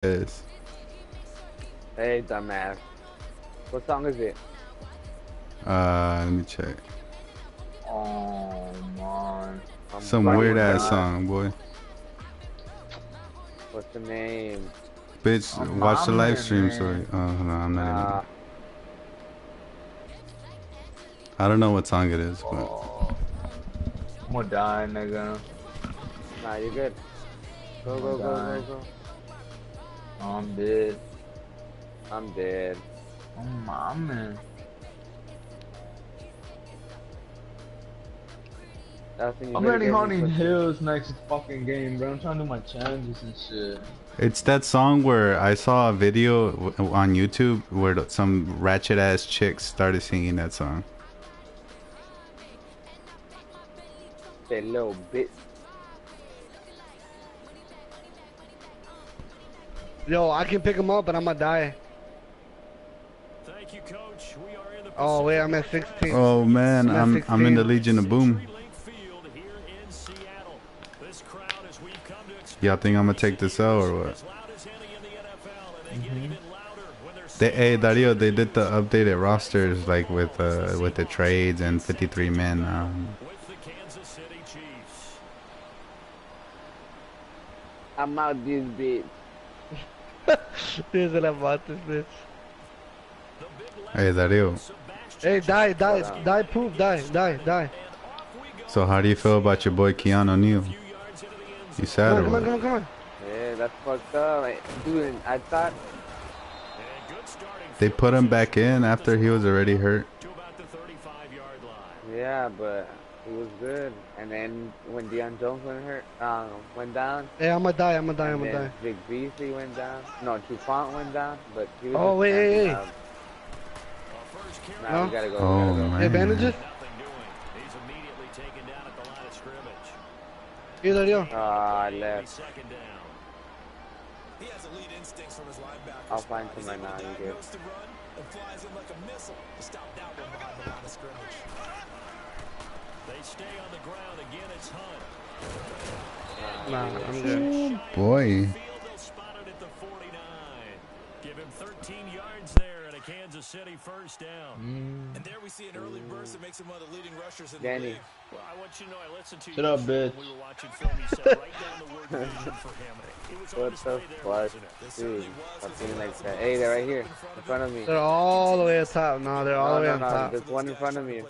is. Hey, dumbass. What song is it? Let me check. Oh man. Some Fucking weird ass God. song, boy. What's the name? Bitch, watch the live stream. Sorry. Oh, hold on, I'm not in it. I don't know what song it is, but. I'm gonna die, nigga. Nah, you're good. Go, I'm go, gonna go, go, die. go. I'm dead. I'm dead. Oh my man. I'm already hunting hills next fucking game, bro. I'm trying to do my challenges and shit. It's that song where I saw a video on YouTube where some ratchet ass chicks started singing that song. That little bitch. Yo, I can pick him up, but I'm gonna die. Thank you, Coach. We are in the Oh wait, I'm at 16. Oh man, I'm in the Legion of Boom. Y'all think I'm gonna take this out or what? Hey Dario, they did the updated rosters like with the trades and 53 men. I'm out this bitch. This is about this bitch. Hey Dario. Hey, die, poof, die. So how do you feel about your boy Keanu O'Neal? You sad or what? Come on. Yeah, that's fucked up. Dude, I thought they put him back in after he was already hurt. Yeah, but he was good. And then when Deion Jones went down. Hey, I'm gonna die. Vic Beasley went down. No, Trufant went down, but he was. Oh wait, hey. Nah, we gotta go. Oh man. Hey, bandages. Here, Dario. I left. I'll find some right now. You good? They stay on the ground again. It's Hunt. Nah, I'm good. Oh, boy. Give him 13 yards there and a Kansas City first down. And there we see an early burst that makes him one of the leading rushers in Danny. the league. Well, I want you to know I listened to Shut up, bitch. We were watching film. You said right down the word vision for him. It was What the fuck, dude? Something like that. Hey, they're right here in front of me. They're all the way up top. No, they're all the way on top. There's one in front of me. Yeah,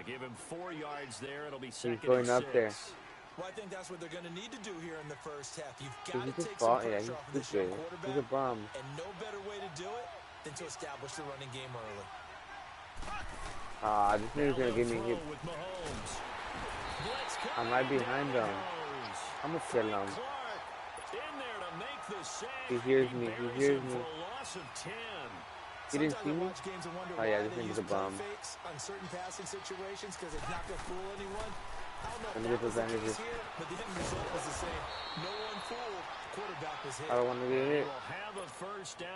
give him 4 yards there. It'll be second. He's going up there. Well, I think that's what they're going to need to do here in the first half. You've He's got to just take some yeah, pressure off of this young quarterback. He's a bum. And no better way to do it than to establish the running game early. This nigga's gonna give me a hit. I'm right behind him. I'm gonna kill him. He hears me. He didn't see me? Oh yeah, this nigga's a bum. On certain passing situations because it's not gonna fool anyone. Let me get those bandages. But the end result was the same. No one fooled. Quarterback was hit. I don't want to get hit.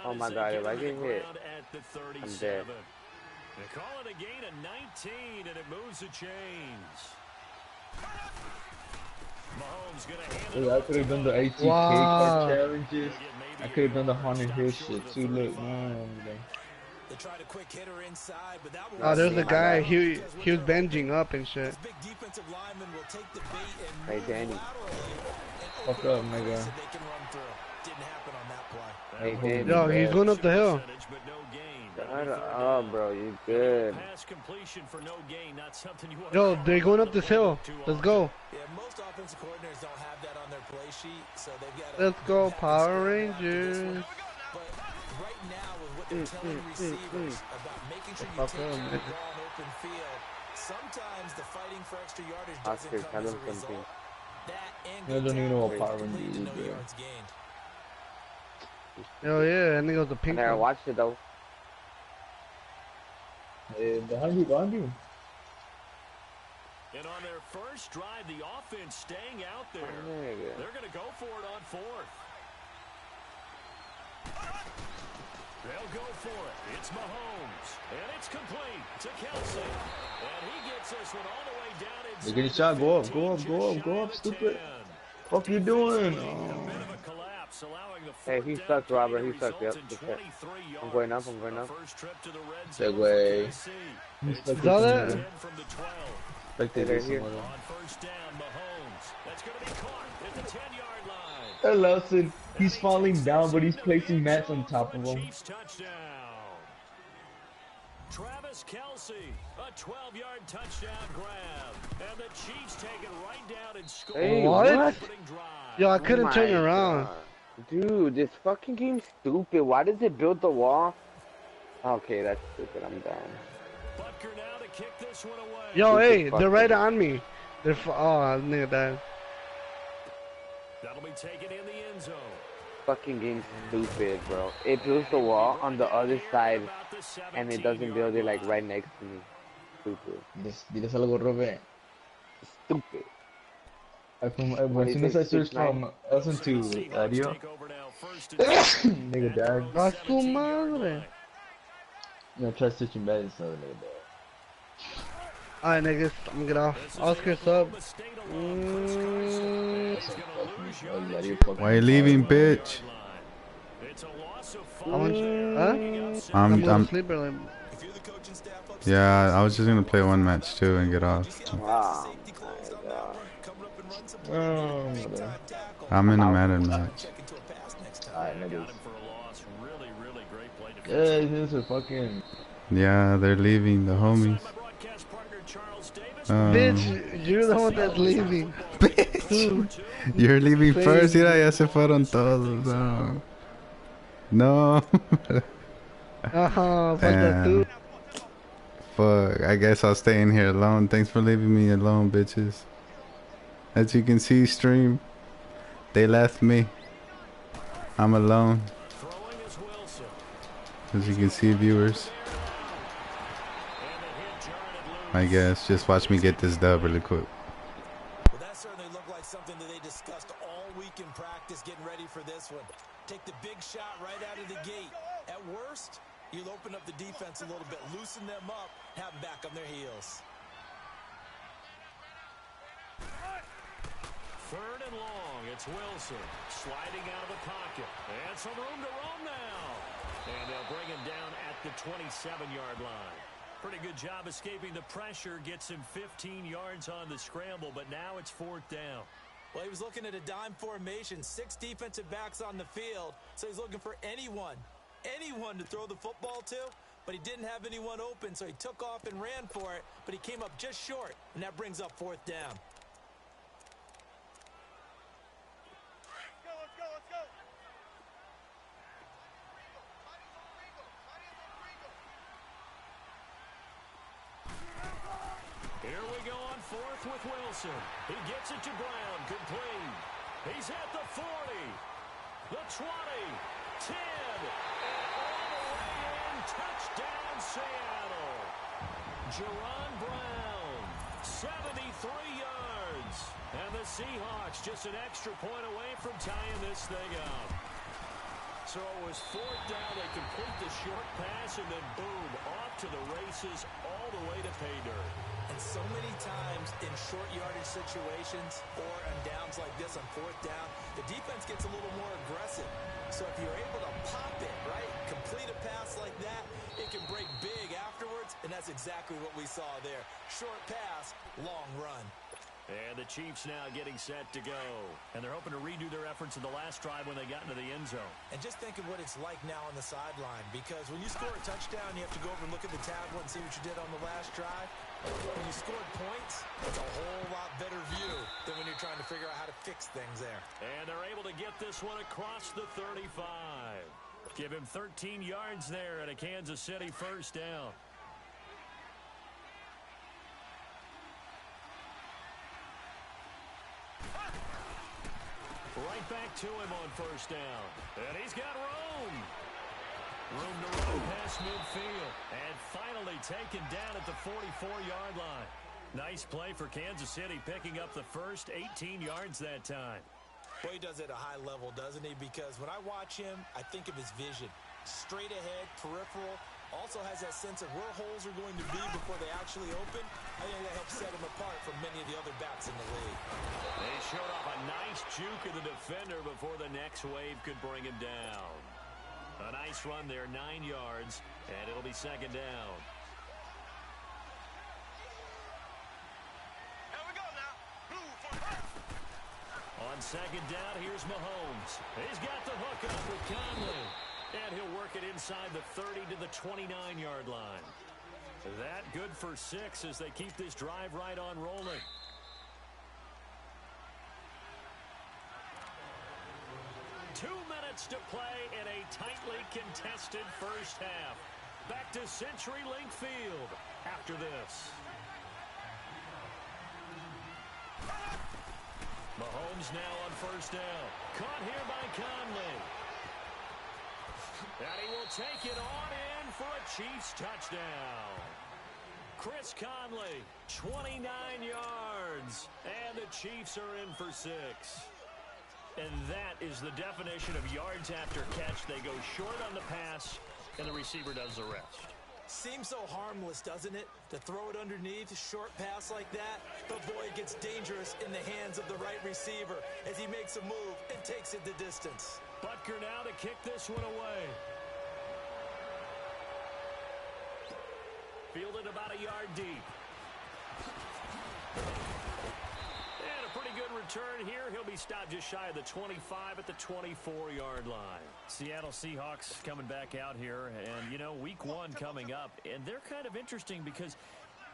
Oh my god, if I get hit, I'm dead. They call it a gain of 19, and it moves the chains. Mahomes gonna hand it I could have done the ATK card challenges. I could have done the Haunted Hill shit too. Look, man. They tried a quick hitter inside, but that Oh, there's a guy. He was bending up and shit. big defensive lineman will take the bait and Hey, Danny. Fuck up, nigga. Didn't happen on that play. Hey, Danny. Yo, he's going up the hill. Oh, bro, you good. Yo, they're going up this hill. Let's go. Yeah, most offensive coordinators don't have that on their play sheet, so they've got Let's go, Power Rangers. But right now, with what they're telling receivers about making sure you take care of the ball in open field, sometimes the fighting for extra yardage doesn't come as a result. That and I don't even know what Power Rangers is, bro. Yo, yeah, and it goes the pink I never one. watched it though. Behind you. And on their first drive, the offense staying out there. They're going to go for it on fourth. They'll go for it. It's Mahomes. And it's complete to Kelsey. And he gets this one all the way down inside. You're getting shot. Go up, stupid. Fuck you doing? Oh. A bit of a collapse, allowing Hey, he sucks, Robert. He sucks. Yep. I'm going up. I'm going up. Segway. He's Is that it? They're here. Hey, Lawson, he's falling down, but he's placing mats on top of him. Travis Kelce, a 12-yard touchdown grab, and the Chiefs take it right down and score. Hey, What? Yo, I couldn't turn my around. God. Dude, this fucking game's stupid. Why does it build the wall? Okay, that's stupid. I'm down. Butker now to kick this one away. Yo, hey, they're right on me. They're oh, nigga, that. That'll be taken in the end zone. Fucking game's stupid, bro. It builds the wall on the other side, and it doesn't build it like right next to me. Stupid. Diles algo, Robert. Stupid. As soon as I switched from Elson to Adio, nigga died. A su madre. You know, try switching Madden, so nigga died. Alright, niggas, I'm gonna get off. Oscar sub. Why you leaving, bitch? I'm I'm asleep early. yeah, I was just gonna play one match too and get off. Wow. I'm in a Madden match. Alright, niggas. Yeah, this is fucking. Yeah, they're leaving, the homies. Bitch, you're the one that's leaving. Bitch, you're leaving first. Mira, ya se fueron todos. No. Fuck that too. Fuck, I guess I'll stay in here alone. Thanks for leaving me alone, bitches. As you can see, stream, they left me. I'm alone. As you can see, viewers. I guess just watch me get this dub really quick. Well, that certainly looked like something that they discussed all week in practice, getting ready for this one. Take the big shot right out of the gate. At worst, you'll open up the defense a little bit, loosen them up, have them back on their heels. Third and long, it's Wilson sliding out of the pocket. And some room to roam now. And they'll bring him down at the 27-yard line. Pretty good job escaping the pressure. Gets him 15 yards on the scramble, but now it's fourth down. Well, he was looking at a dime formation, 6 defensive backs on the field, so he's looking for anyone to throw the football to, but he didn't have anyone open, so he took off and ran for it, but he came up just short, and that brings up fourth down. Here we go on fourth with Wilson. He gets it to Brown, complete. He's at the 40, the 20, 10, and all the way in. Touchdown, Seattle. Jerron Brown, 73 yards. And the Seahawks just an extra point away from tying this thing up. So it was fourth down. They complete the short pass, and then boom, off to the races all the way to pay dirt. And so many times in short yardage situations or on downs like this on fourth down, the defense gets a little more aggressive. So if you're able to pop it, right, complete a pass like that, it can break big afterwards, and that's exactly what we saw there. Short pass, long run. And the Chiefs now getting set to go. And they're hoping to redo their efforts in the last drive when they got into the end zone. And just think of what it's like now on the sideline, because when you score a touchdown, you have to go over and look at the tablet and see what you did on the last drive. When you scored points, it's a whole lot better view than when you're trying to figure out how to fix things there. And they're able to get this one across the 35. Give him 13 yards there at a Kansas City first down. Right back to him on first down. And he's got room. Room to run past midfield. And finally taken down at the 44-yard line. Nice play for Kansas City, picking up the first 18 yards that time. Well, he does it at a high level, doesn't he? Because when I watch him, I think of his vision. Straight ahead, peripheral, Also has that sense of where holes are going to be before they actually open. I think that helps set him apart from many of the other backs in the league. They showed off a nice juke of the defender before the next wave could bring him down. A nice run there, 9 yards, and it'll be second down. On second down, here's Mahomes. He's got the hook up with Conley. And he'll work it inside the 30 to the 29-yard line. That good for 6 as they keep this drive right on rolling. Two minutes to play in a tightly contested first half. Back to CenturyLink Field after this. Mahomes now on first down. Caught here by Conley. And he will take it on in for a Chiefs touchdown. Chris Conley, 29 yards. And the Chiefs are in for 6. And that is the definition of yards after catch. They go short on the pass, and the receiver does the rest. Seems so harmless, doesn't it? To throw it underneath, a short pass like that. But boy, it gets dangerous in the hands of the right receiver as he makes a move and takes it the distance. Butker now to kick this one away. Fielded about a yard deep. And a pretty good return here. He'll be stopped just shy of the 25 at the 24-yard line. Seattle Seahawks coming back out here. And, you know, week 1 coming up. And they're kind of interesting because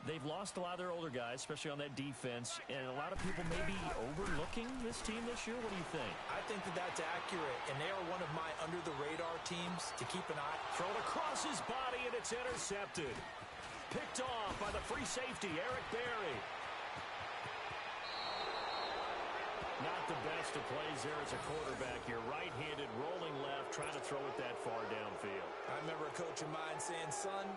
they've lost a lot of their older guys, especially on that defense. And a lot of people may be overlooking this team this year. What do you think? I think that that's accurate. And they are one of my under-the-radar teams to keep an eye. Thrown across his body, and it's intercepted. Picked off by the free safety, Eric Berry. Not the best of plays there as a quarterback. You're right-handed, rolling left, trying to throw it that far downfield. I remember a coach of mine saying, son,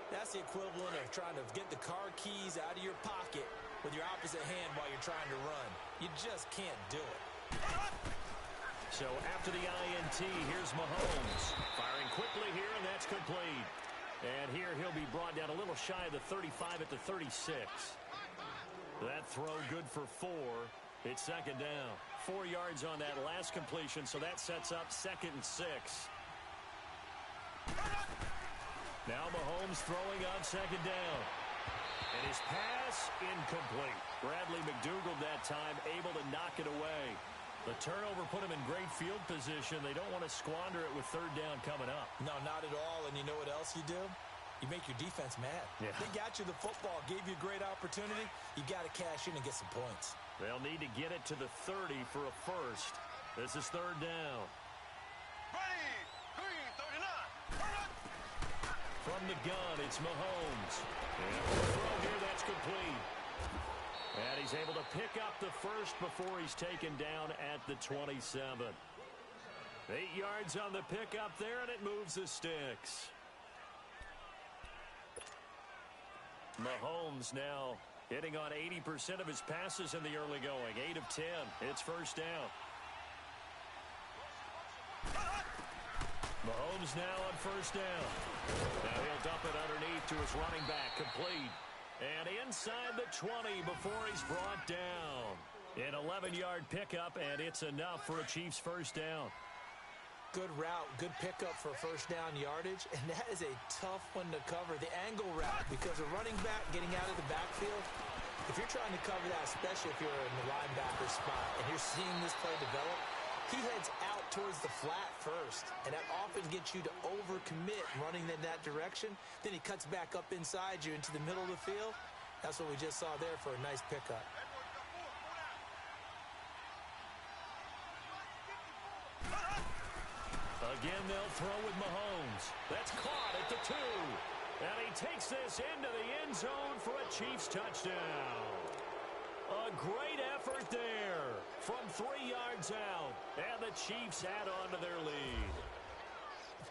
that's the equivalent of trying to get the car keys out of your pocket with your opposite hand while you're trying to run. You just can't do it. So after the INT, here's Mahomes. Firing quickly here, and that's complete. And here he'll be brought down a little shy of the 35 at the 36. That throw good for 4. It's second down. 4 yards on that last completion, so that sets up 2nd and 6. Now Mahomes throwing on second down. And his pass incomplete. Bradley McDougald that time able to knock it away. The turnover put him in great field position. They don't want to squander it with 3rd down coming up. No, not at all. And you know what else you do? You make your defense mad. Yeah. They got you the football, gave you a great opportunity. You got to cash in and get some points. They'll need to get it to the 30 for a first. This is 3rd down. From the gun, it's Mahomes. And the throw here, that's complete. And he's able to pick up the first before he's taken down at the 27. 8 yards on the pickup there, and it moves the sticks. Mahomes now hitting on 80% of his passes in the early going. 8 of 10. It's first down. Mahomes now on first down. Now he'll dump it underneath to his running back. Complete. And inside the 20 before he's brought down. An 11-yard pickup, and it's enough for a Chiefs first down. Good route, good pickup for first down yardage, and that is a tough one to cover. The angle route, because a running back getting out of the backfield, if you're trying to cover that, especially if you're in the linebacker spot and you're seeing this play develop, he heads out towards the flat first, and that often gets you to overcommit running in that direction. Then he cuts back up inside you into the middle of the field. That's what we just saw there for a nice pickup. Again, they'll throw with Mahomes. That's caught at the 2. And he takes this into the end zone for a Chiefs touchdown. A great effort there from 3 yards out. And the Chiefs add on to their lead.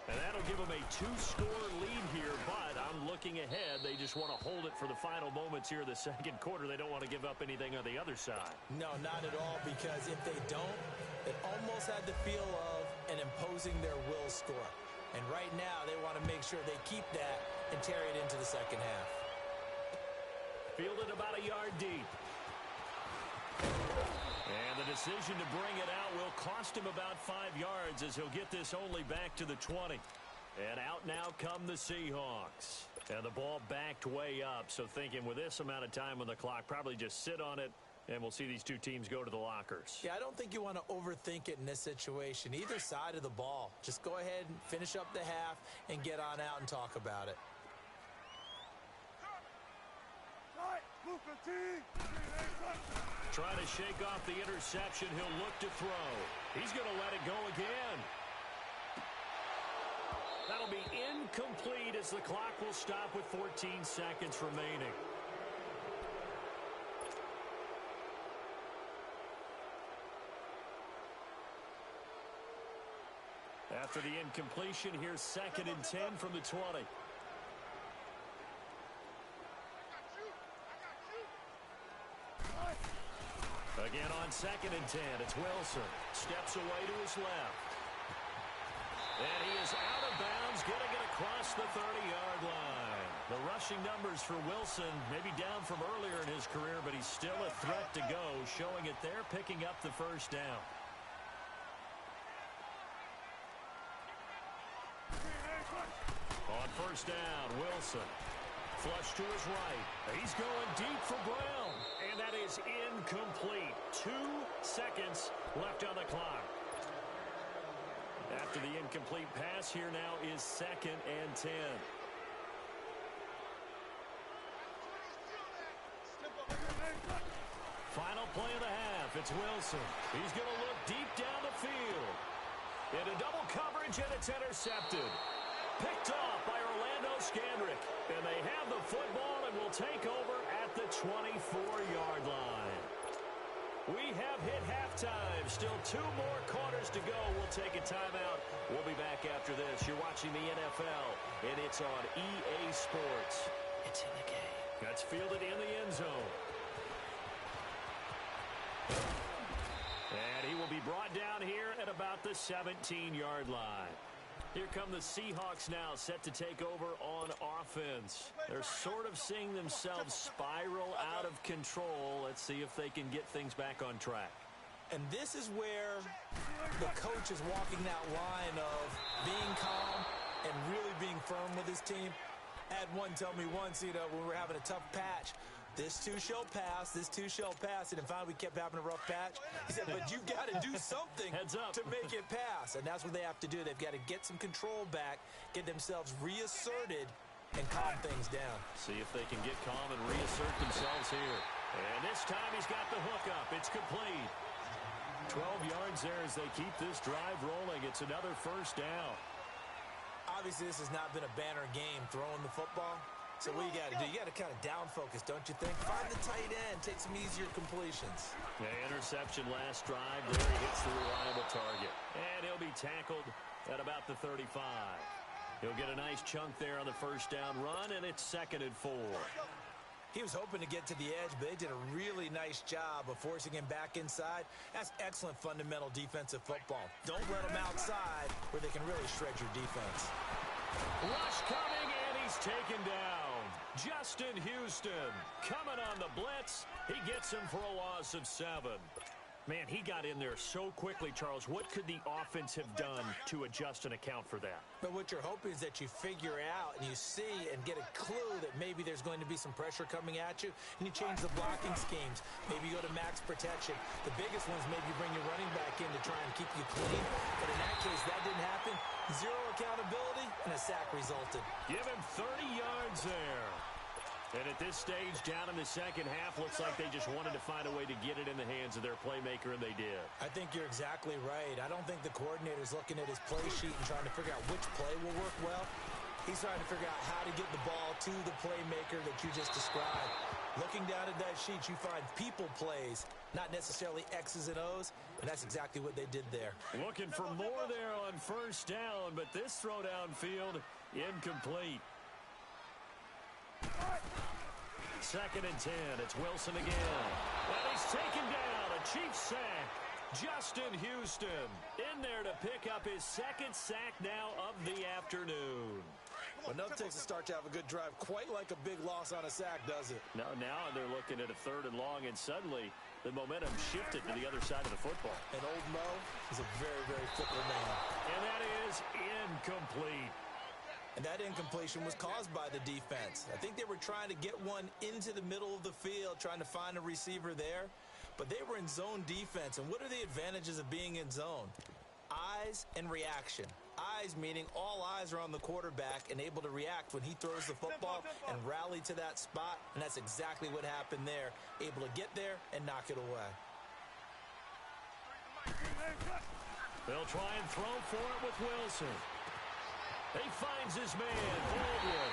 And that'll give them a 2-score lead here, but I'm looking ahead. They just want to hold it for the final moments here of the second quarter. They don't want to give up anything on the other side. No, not at all, because if they don't, it almost had the feel of an imposing their will score. And right now, they want to make sure they keep that and carry it into the second half. Fielded about a yard deep. And the decision to bring it out will cost him about 5 yards as he'll get this only back to the 20. And out now come the Seahawks. And the ball backed way up, so thinking with this amount of time on the clock, probably just sit on it, and we'll see these two teams go to the lockers. Yeah, I don't think you want to overthink it in this situation. Either side of the ball. Just go ahead and finish up the half and get on out and talk about it. Trying to shake off the interception. He'll look to throw. He's going to let it go again. That'll be incomplete as the clock will stop with 14 seconds remaining. After the incompletion, here's 2nd and 10 from the 20. Again on 2nd and 10, it's Wilson. Steps away to his left. And he is out of bounds, getting it across the 30-yard line. The rushing numbers for Wilson maybe down from earlier in his career, but he's still a threat to go, showing it there, picking up the first down. On first down, Wilson. Flush to his right. He's going deep for Brown. And that is incomplete. 2 seconds left on the clock. After the incomplete pass, here now is 2nd and 10. Final play of the half. It's Wilson. He's going to look deep down the field. Into double coverage, and it's intercepted. Picked off by Orlando Scandrick. And they have the football and will take over at the 24-yard line. We have hit halftime. Still 2 more quarters to go. We'll take a timeout. We'll be back after this. You're watching the NFL, and it's on EA Sports. It's in the game. That's fielded in the end zone. And he will be brought down here at about the 17-yard line. Here come the Seahawks now, set to take over on offense. They're sort of seeing themselves spiral out of control. Let's see if they can get things back on track. And this is where the coach is walking that line of being calm and really being firm with his team. I had one tell me once, when we were having a tough patch, this too shall pass, this too shall pass. And finally, we kept having a rough patch. He said, but you got to do something to make it pass. And that's what they have to do. They've got to get some control back, get themselves reasserted, and calm things down. See if they can get calm and reassert themselves here. And this time he's got the hook up. It's complete. 12 yards there as they keep this drive rolling. It's another first down. Obviously, this has not been a banner game throwing the football. So what you got to do, you got to kind of down focus, don't you think? Find the tight end, take some easier completions. The interception last drive. There he hits the reliable target. And he'll be tackled at about the 35. He'll get a nice chunk there on the first down run, and it's 2nd and 4. He was hoping to get to the edge, but they did a really nice job of forcing him back inside. That's excellent fundamental defensive football. Don't let them outside where they can really shred your defense. Rush coming, and he's taken down. Justin Houston coming on the blitz. He gets him for a loss of 7. Man, he got in there so quickly, Charles. What could the offense have done to adjust and account for that? But what you're hoping is that you figure out and you see and get a clue that maybe there's going to be some pressure coming at you, and you change the blocking schemes. Maybe you go to max protection. The biggest ones, maybe you bring your running back in to try and keep you clean. But in that case, that didn't happen. 0 accountability, and a sack resulted. Give him 30 yards there. And at this stage, down in the second half, looks like they just wanted to find a way to get it in the hands of their playmaker, and they did. I think you're exactly right. I don't think the coordinator's looking at his play sheet and trying to figure out which play will work well. He's trying to figure out how to get the ball to the playmaker that you just described. Looking down at that sheet, you find people plays, not necessarily X's and O's, and that's exactly what they did there. Looking for more there on first down, but this throw downfield, incomplete. 2nd and 10. It's Wilson again. And he's taken down. A Chiefs sack. Justin Houston in there to pick up his second sack now of the afternoon. Well, no takes to start to have a good drive. Quite like a big loss on a sack, does it? No, now they're looking at a 3rd and long, and suddenly the momentum shifted to the other side of the football. And old Mo is a very, very fickle man. And that is incomplete. And that incompletion was caused by the defense. I think they were trying to get one into the middle of the field, trying to find a receiver there. But they were in zone defense. And what are the advantages of being in zone? Eyes and reaction. Eyes meaning all eyes are on the quarterback and able to react when he throws the football and rally to that spot. And that's exactly what happened there. Able to get there and knock it away. They'll try and throw for it with Wilson. He finds his man, Baldwin.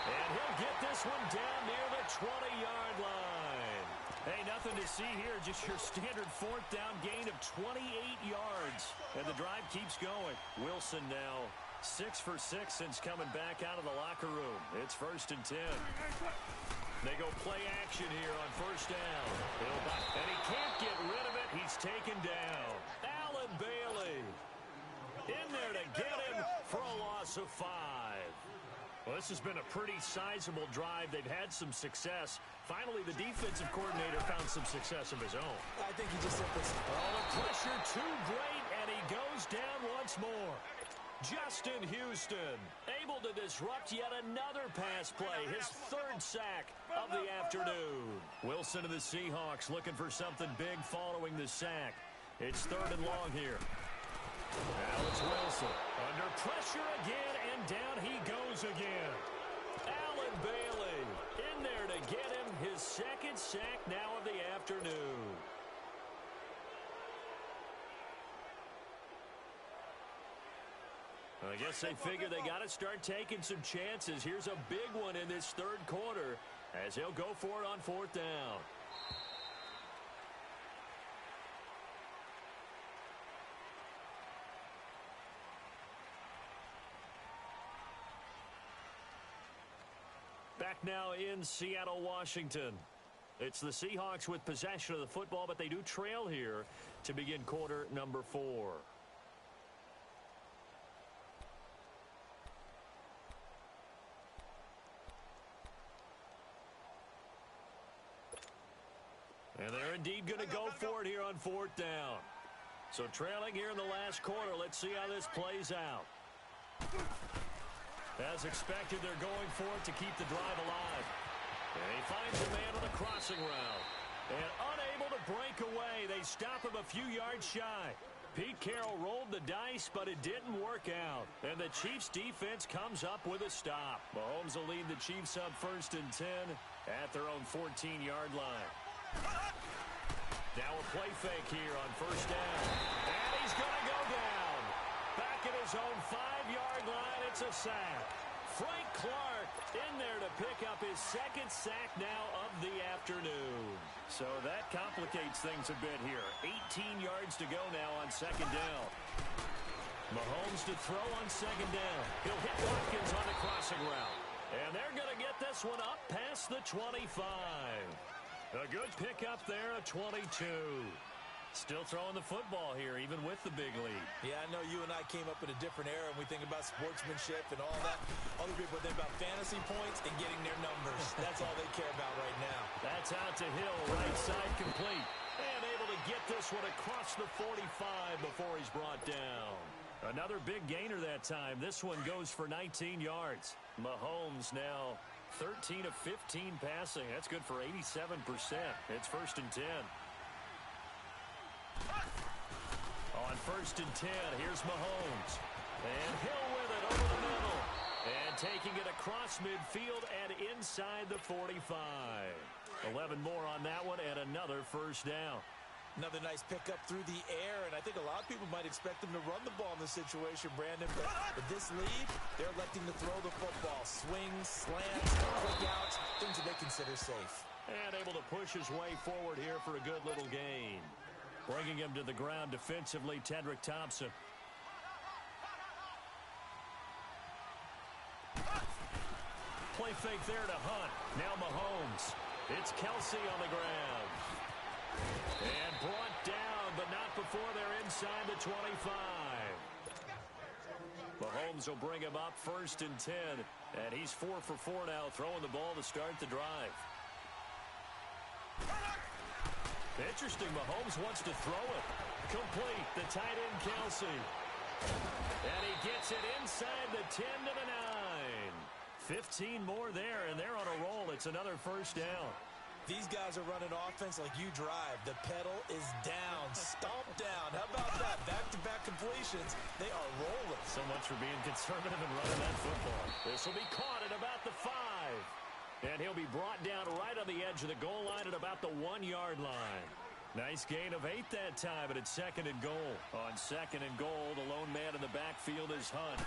And he'll get this one down near the 20-yard line. Hey, nothing to see here. Just your standard 4th down gain of 28 yards. And the drive keeps going. Wilson now 6 for 6 since coming back out of the locker room. It's 1st and 10. They go play action here on 1st down. And he can't get rid of it. He's taken down. Allen Bailey in there to get him for a loss of 5. Well, this has been a pretty sizable drive. They've had some success. Finally, the defensive coordinator found some success of his own. I think he just simply... Oh, the pressure too great, and he goes down once more. Justin Houston able to disrupt yet another pass play, his 3rd sack of the afternoon. Wilson and the Seahawks looking for something big following the sack. It's 3rd and long here. Now it's Wilson under pressure again, and down he goes again. Allen Bailey in there to get him his 2nd sack now of the afternoon. I guess they figure they got to start taking some chances. Here's a big one in this 3rd quarter as he'll go for it on 4th down. Back now in Seattle, Washington. It's the Seahawks with possession of the football, but they do trail here to begin quarter number 4. And they're indeed going to go for it here on 4th down. So trailing here in the last quarter. Let's see how this plays out. As expected, they're going for it to keep the drive alive. And he finds a man on the crossing route. And unable to break away, they stop him a few yards shy. Pete Carroll rolled the dice, but it didn't work out. And the Chiefs' defense comes up with a stop. Mahomes will lead the Chiefs up 1st and 10 at their own 14-yard line. Now a play fake here on 1st down. And he's going to go down. Back at his own 5-yard line, it's a sack. Frank Clark in there to pick up his 2nd sack now of the afternoon. So that complicates things a bit here. 18 yards to go now on 2nd down. Mahomes to throw on 2nd down. He'll hit Watkins on the crossing route. And they're going to get this one up past the 25. A good pickup there, a 22. Still throwing the football here, even with the big lead. Yeah, I know you and I came up in a different era, and we think about sportsmanship and all that. Other people think about fantasy points and getting their numbers. That's all they care about right now. That's out to Hill, right side complete. And able to get this one across the 45 before he's brought down. Another big gainer that time. This one goes for 19 yards. Mahomes now 13 of 15 passing. That's good for 87%. It's 1st and 10. On 1st and 10, here's Mahomes. And Hill with it over the middle. And taking it across midfield and inside the 45. 11 more on that one and another 1st down. Another nice pickup through the air, and I think a lot of people might expect them to run the ball in this situation, Brandon. But with this lead, they're electing to throw the football. Swings, slants, quick outs, things that they consider safe. And able to push his way forward here for a good little gain. Bringing him to the ground defensively, Tedrick Thompson. Play fake there to Hunt. Now Mahomes. It's Kelsey on the ground. And brought down, but not before before they're inside the 25. Mahomes will bring him up 1st and 10. And he's 4 for 4 now, throwing the ball to start the drive. Interesting, Mahomes wants to throw it. Complete, the tight end, Kelsey. And he gets it inside the 10 to the 9. 15 more there, and they're on a roll. It's another 1st down. These guys are running offense like you drive. The pedal is down, stomp down. How about that? Back-to-back completions. They are rolling. So much for being conservative and running that football. This will be caught at about the 5. And he'll be brought down right on the edge of the goal line at about the 1-yard line. Nice gain of 8 that time, but it's 2nd and goal. On 2nd and goal, the lone man in the backfield is Hunt.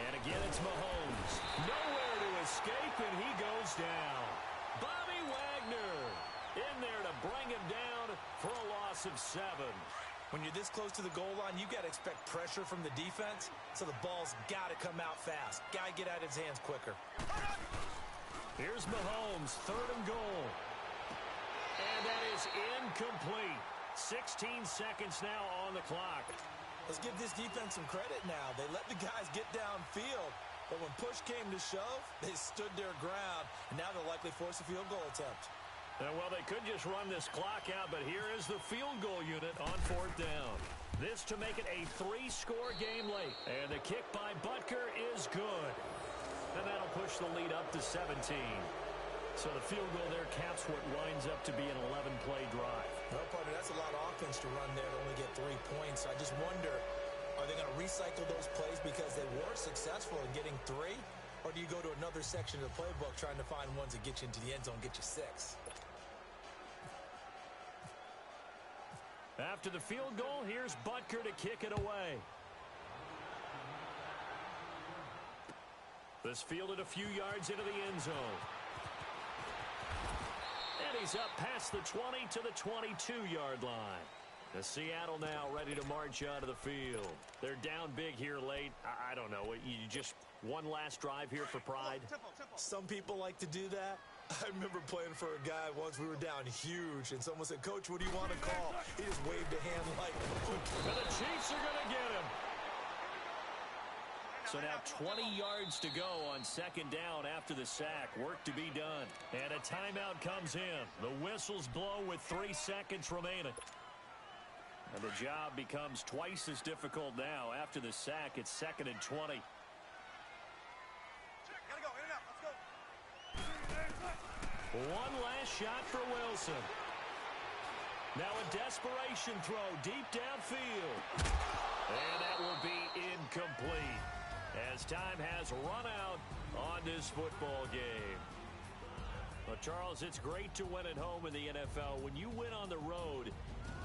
And again, it's Mahomes. Nowhere to escape, and he goes down. Bobby Wagner in there to bring him down for a loss of 7. When you're this close to the goal line, you got to expect pressure from the defense, so the ball's got to come out fast. Got to get out of his hands quicker. Here's Mahomes, 3rd and goal. And that is incomplete. 16 seconds now on the clock. Let's give this defense some credit now. They let the guys get downfield. But when push came to shove, they stood their ground, and now they'll likely force a field goal attempt. Well, they could just run this clock out, but here is the field goal unit on 4th down. This to make it a 3-score game late. And the kick by Butker is good. And that'll push the lead up to 17. So the field goal there caps what winds up to be an 11-play drive. Well, partner, that's a lot of offense to run there to only get 3 points. I just wonder, are they going to recycle those plays because they were successful in getting 3? Or do you go to another section of the playbook trying to find ones that get you into the end zone, get you 6? After the field goal, here's Butker to kick it away. This fielded a few yards into the end zone. And he's up past the 20 to the 22-yard line. The Seattle now ready to march out of the field. They're down big here late. I don't know. You just one last drive here for pride? Some people like to do that. I remember playing for a guy once. We were down huge, and someone said, "Coach, what do you want to call?" He just waved a hand like, and the Chiefs are going to get him. So now 20 yards to go on 2nd down after the sack. Work to be done. And a timeout comes in. The whistles blow with 3 seconds remaining. And the job becomes twice as difficult now. After the sack, it's 2nd and 20. One last shot for Wilson. Now a desperation throw deep downfield. And that will be incomplete, as time has run out on this football game. Well, Charles, it's great to win at home in the NFL. When you win on the road,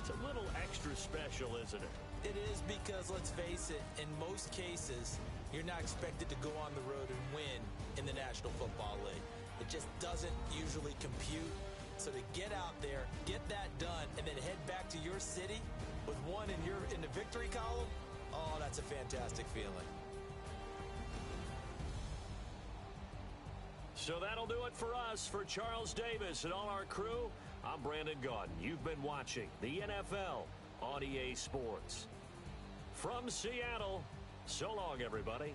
it's a little extra special, isn't it? It is, because, let's face it, in most cases, you're not expected to go on the road and win in the National Football League. It just doesn't usually compute. So to get out there, get that done, and then head back to your city with one in the victory column, oh, that's a fantastic feeling. So that'll do it for us. For Charles Davis and all our crew, I'm Brandon Gaudin. You've been watching the NFL on EA Sports. From Seattle, so long, everybody.